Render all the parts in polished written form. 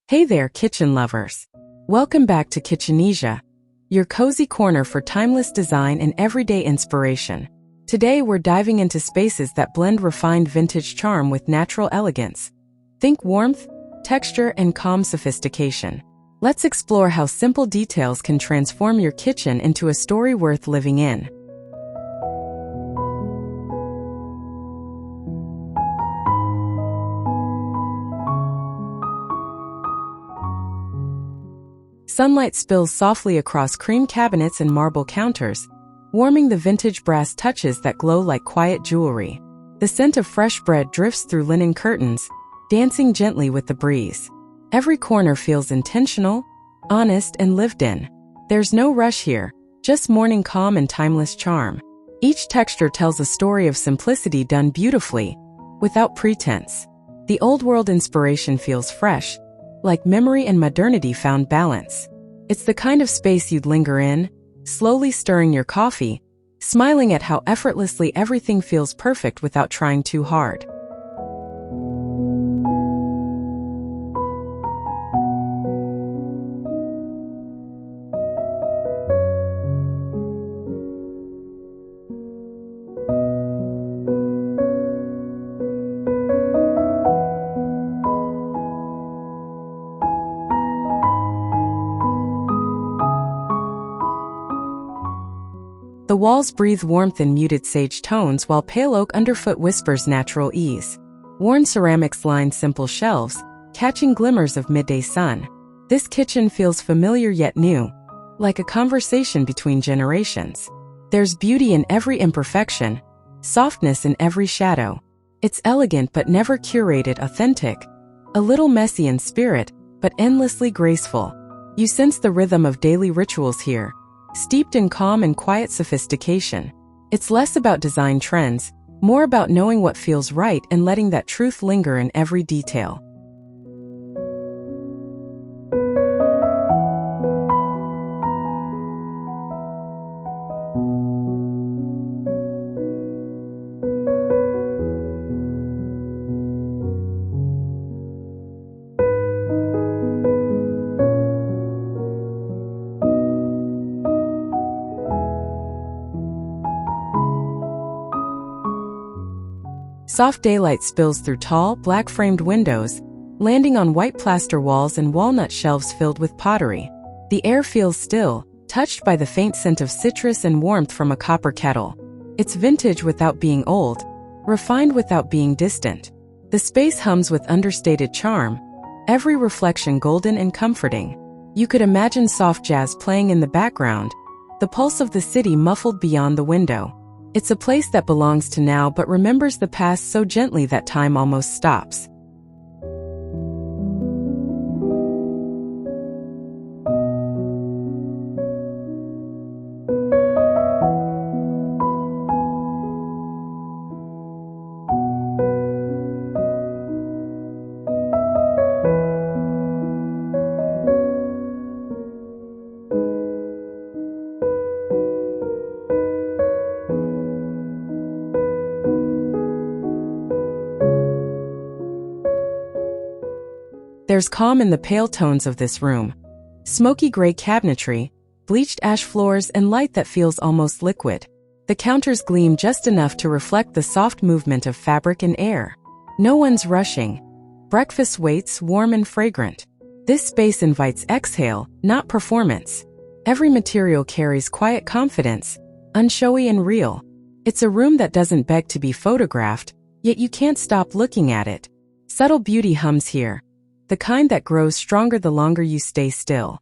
Hey there, kitchen lovers. Welcome back to Kitchenesia, your cozy corner for timeless design and everyday inspiration. Today we're diving into spaces that blend refined vintage charm with natural elegance. Think warmth, texture, and calm sophistication. Let's explore how simple details can transform your kitchen into a story worth living in. Sunlight spills softly across cream cabinets and marble counters, warming the vintage brass touches that glow like quiet jewelry. The scent of fresh bread drifts through linen curtains, dancing gently with the breeze. Every corner feels intentional, honest, and lived in. There's no rush here, just morning calm and timeless charm. Each texture tells a story of simplicity done beautifully, without pretense. The old-world inspiration feels fresh, like memory and modernity found balance. It's the kind of space you'd linger in, slowly stirring your coffee, smiling at how effortlessly everything feels perfect without trying too hard. The walls breathe warmth in muted sage tones while pale oak underfoot whispers natural ease. Worn ceramics line simple shelves, catching glimmers of midday sun. This kitchen feels familiar yet new, like a conversation between generations. There's beauty in every imperfection, softness in every shadow. It's elegant but never curated, authentic, a little messy in spirit, but endlessly graceful. You sense the rhythm of daily rituals here, steeped in calm and quiet sophistication. It's less about design trends, more about knowing what feels right and letting that truth linger in every detail. Soft daylight spills through tall, black-framed windows, landing on white plaster walls and walnut shelves filled with pottery. The air feels still, touched by the faint scent of citrus and warmth from a copper kettle. It's vintage without being old, refined without being distant. The space hums with understated charm, every reflection golden and comforting. You could imagine soft jazz playing in the background, the pulse of the city muffled beyond the window. It's a place that belongs to now but remembers the past so gently that time almost stops. There's calm in the pale tones of this room. Smoky gray cabinetry, bleached ash floors, and light that feels almost liquid. The counters gleam just enough to reflect the soft movement of fabric and air. No one's rushing. Breakfast waits, warm and fragrant. This space invites exhale, not performance. Every material carries quiet confidence, unshowy and real. It's a room that doesn't beg to be photographed, yet you can't stop looking at it. Subtle beauty hums here, the kind that grows stronger the longer you stay still.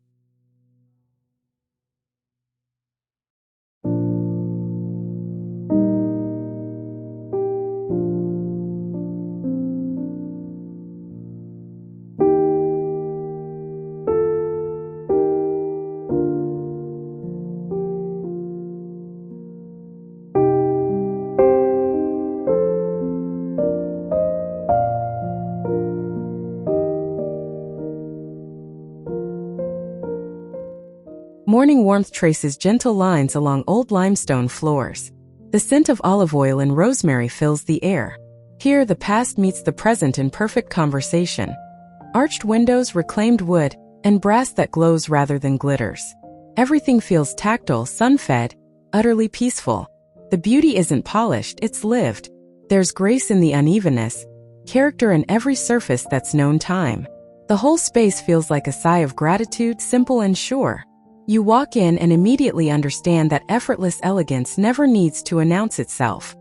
Morning warmth traces gentle lines along old limestone floors. The scent of olive oil and rosemary fills the air. Here, the past meets the present in perfect conversation. Arched windows, reclaimed wood, and brass that glows rather than glitters. Everything feels tactile, sun-fed, utterly peaceful. The beauty isn't polished, it's lived. There's grace in the unevenness, character in every surface that's known time. The whole space feels like a sigh of gratitude, simple and sure. You walk in and immediately understand that effortless elegance never needs to announce itself.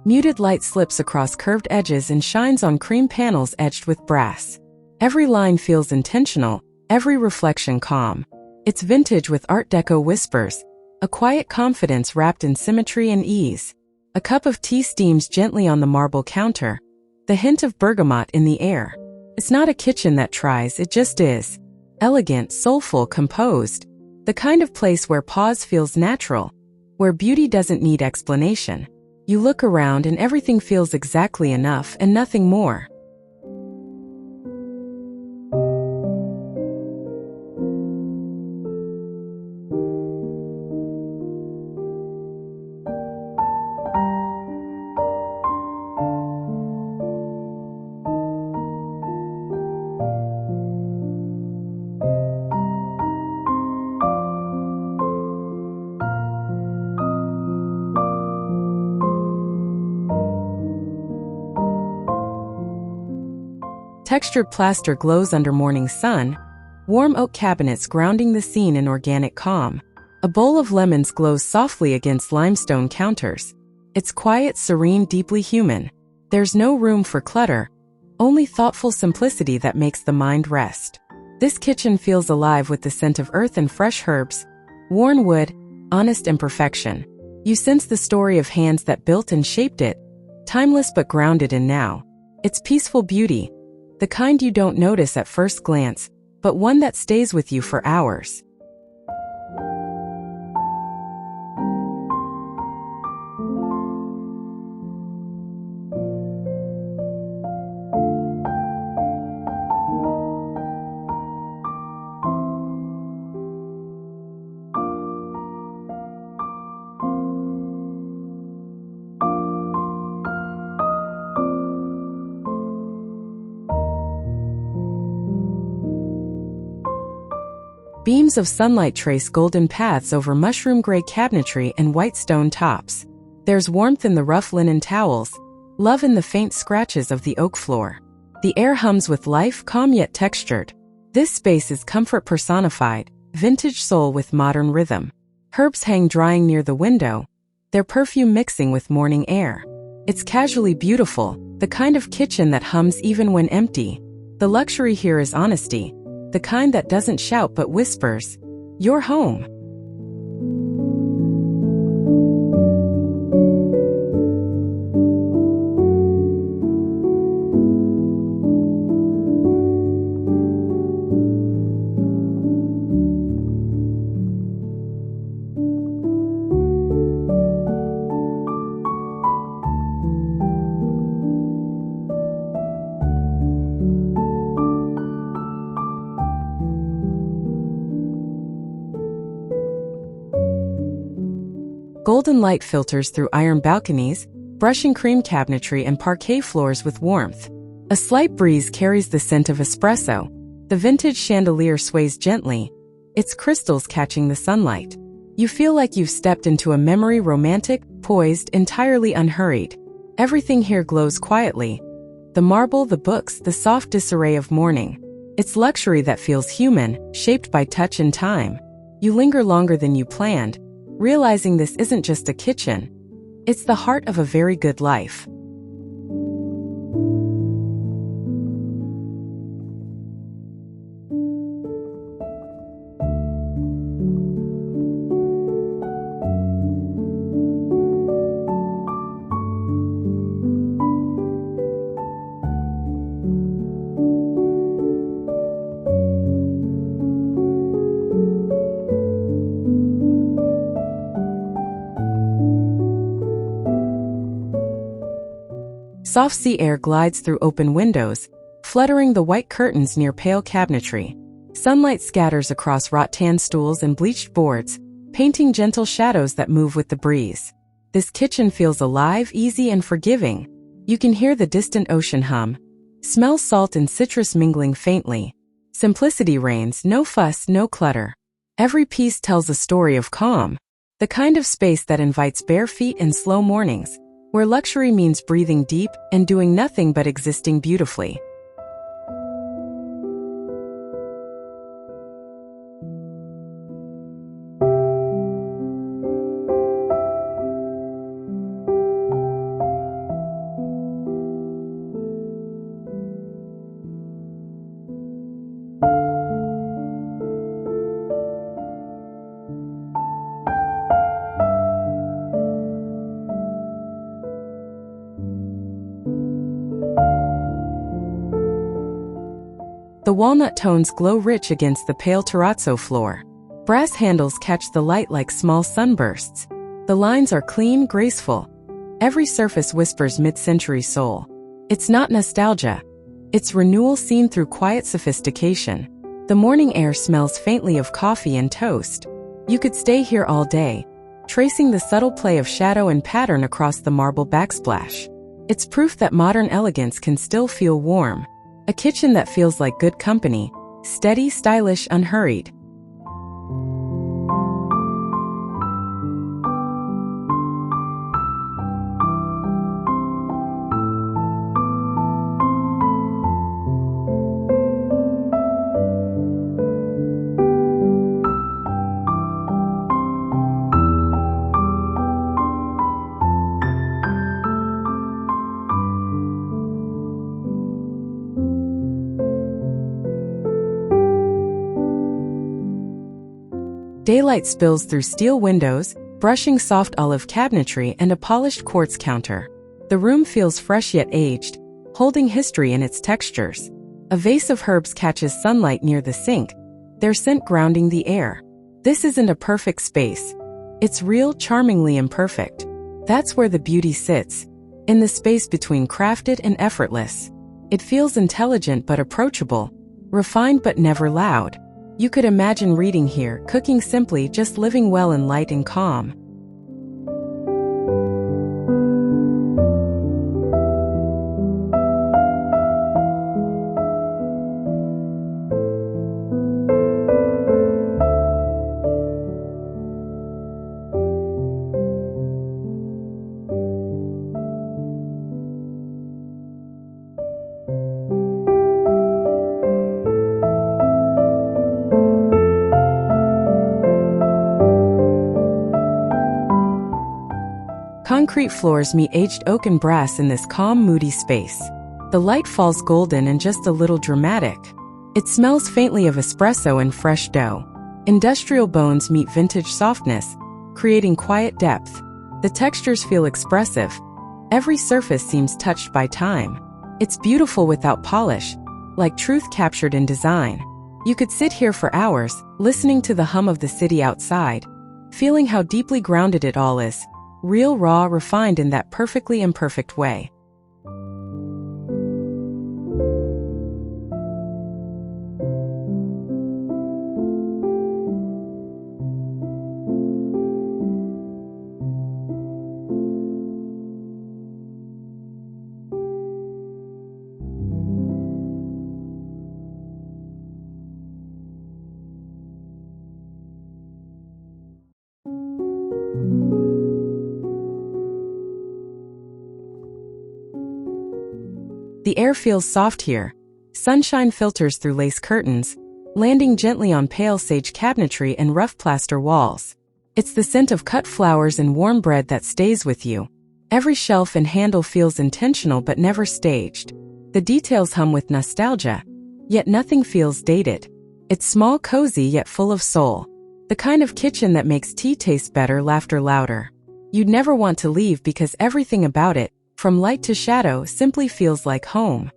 Muted light slips across curved edges and shines on cream panels edged with brass. Every line feels intentional, every reflection calm. It's vintage with Art Deco whispers, a quiet confidence wrapped in symmetry and ease. A cup of tea steams gently on the marble counter, the hint of bergamot in the air. It's not a kitchen that tries, it just is. Elegant, soulful, composed. The kind of place where pause feels natural, where beauty doesn't need explanation. You look around and everything feels exactly enough and nothing more. Textured plaster glows under morning sun, warm oak cabinets grounding the scene in organic calm. A bowl of lemons glows softly against limestone counters. It's quiet, serene, deeply human. There's no room for clutter, only thoughtful simplicity that makes the mind rest. This kitchen feels alive with the scent of earth and fresh herbs, worn wood, honest imperfection. You sense the story of hands that built and shaped it, timeless but grounded in now. It's peaceful beauty, the kind you don't notice at first glance, but one that stays with you for hours. Beams of sunlight trace golden paths over mushroom-gray cabinetry and white stone tops. There's warmth in the rough linen towels, love in the faint scratches of the oak floor. The air hums with life, calm yet textured. This space is comfort personified, vintage soul with modern rhythm. Herbs hang drying near the window, their perfume mixing with morning air. It's casually beautiful, the kind of kitchen that hums even when empty. The luxury here is honesty, the kind that doesn't shout but whispers, "You're home." Golden light filters through iron balconies, brushing cream cabinetry and parquet floors with warmth. A slight breeze carries the scent of espresso. The vintage chandelier sways gently, its crystals catching the sunlight. You feel like you've stepped into a memory, romantic, poised, entirely unhurried. Everything here glows quietly. The marble, the books, the soft disarray of morning. It's luxury that feels human, shaped by touch and time. You linger longer than you planned, realizing this isn't just a kitchen, it's the heart of a very good life. Soft sea air glides through open windows, fluttering the white curtains near pale cabinetry. Sunlight scatters across rattan stools and bleached boards, painting gentle shadows that move with the breeze. This kitchen feels alive, easy, and forgiving. You can hear the distant ocean hum, smell salt and citrus mingling faintly. Simplicity reigns, no fuss, no clutter. Every piece tells a story of calm, the kind of space that invites bare feet and slow mornings, where luxury means breathing deep and doing nothing but existing beautifully. The walnut tones glow rich against the pale terrazzo floor. Brass handles catch the light like small sunbursts. The lines are clean, graceful. Every surface whispers mid-century soul. It's not nostalgia. It's renewal seen through quiet sophistication. The morning air smells faintly of coffee and toast. You could stay here all day, tracing the subtle play of shadow and pattern across the marble backsplash. It's proof that modern elegance can still feel warm. A kitchen that feels like good company, steady, stylish, unhurried. Daylight spills through steel windows, brushing soft olive cabinetry and a polished quartz counter. The room feels fresh yet aged, holding history in its textures. A vase of herbs catches sunlight near the sink, their scent grounding the air. This isn't a perfect space. It's real, charmingly imperfect. That's where the beauty sits, in the space between crafted and effortless. It feels intelligent but approachable, refined but never loud. You could imagine reading here, cooking simply, just living well in light and calm. Concrete floors meet aged oak and brass in this calm, moody space. The light falls golden and just a little dramatic. It smells faintly of espresso and fresh dough. Industrial bones meet vintage softness, creating quiet depth. The textures feel expressive. Every surface seems touched by time. It's beautiful without polish, like truth captured in design. You could sit here for hours, listening to the hum of the city outside, feeling how deeply grounded it all is. Real, raw, refined in that perfectly imperfect way. The air feels soft here. Sunshine filters through lace curtains, landing gently on pale sage cabinetry and rough plaster walls. It's the scent of cut flowers and warm bread that stays with you. Every shelf and handle feels intentional but never staged. The details hum with nostalgia, yet nothing feels dated. It's small, cozy, yet full of soul. The kind of kitchen that makes tea taste better, laughter louder. You'd never want to leave because everything about it, from light to shadow, simply feels like home.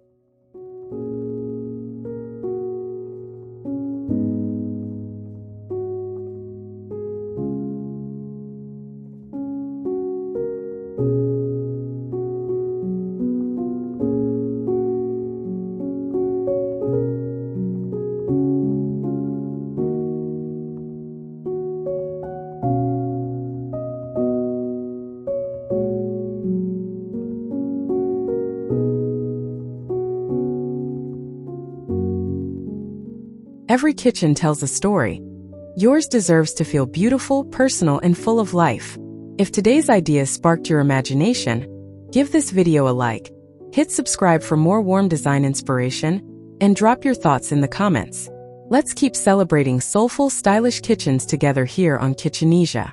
Every kitchen tells a story. Yours deserves to feel beautiful, personal, and full of life. If today's ideas sparked your imagination, give this video a like, hit subscribe for more warm design inspiration, and drop your thoughts in the comments. Let's keep celebrating soulful, stylish kitchens together here on Kitchenesia.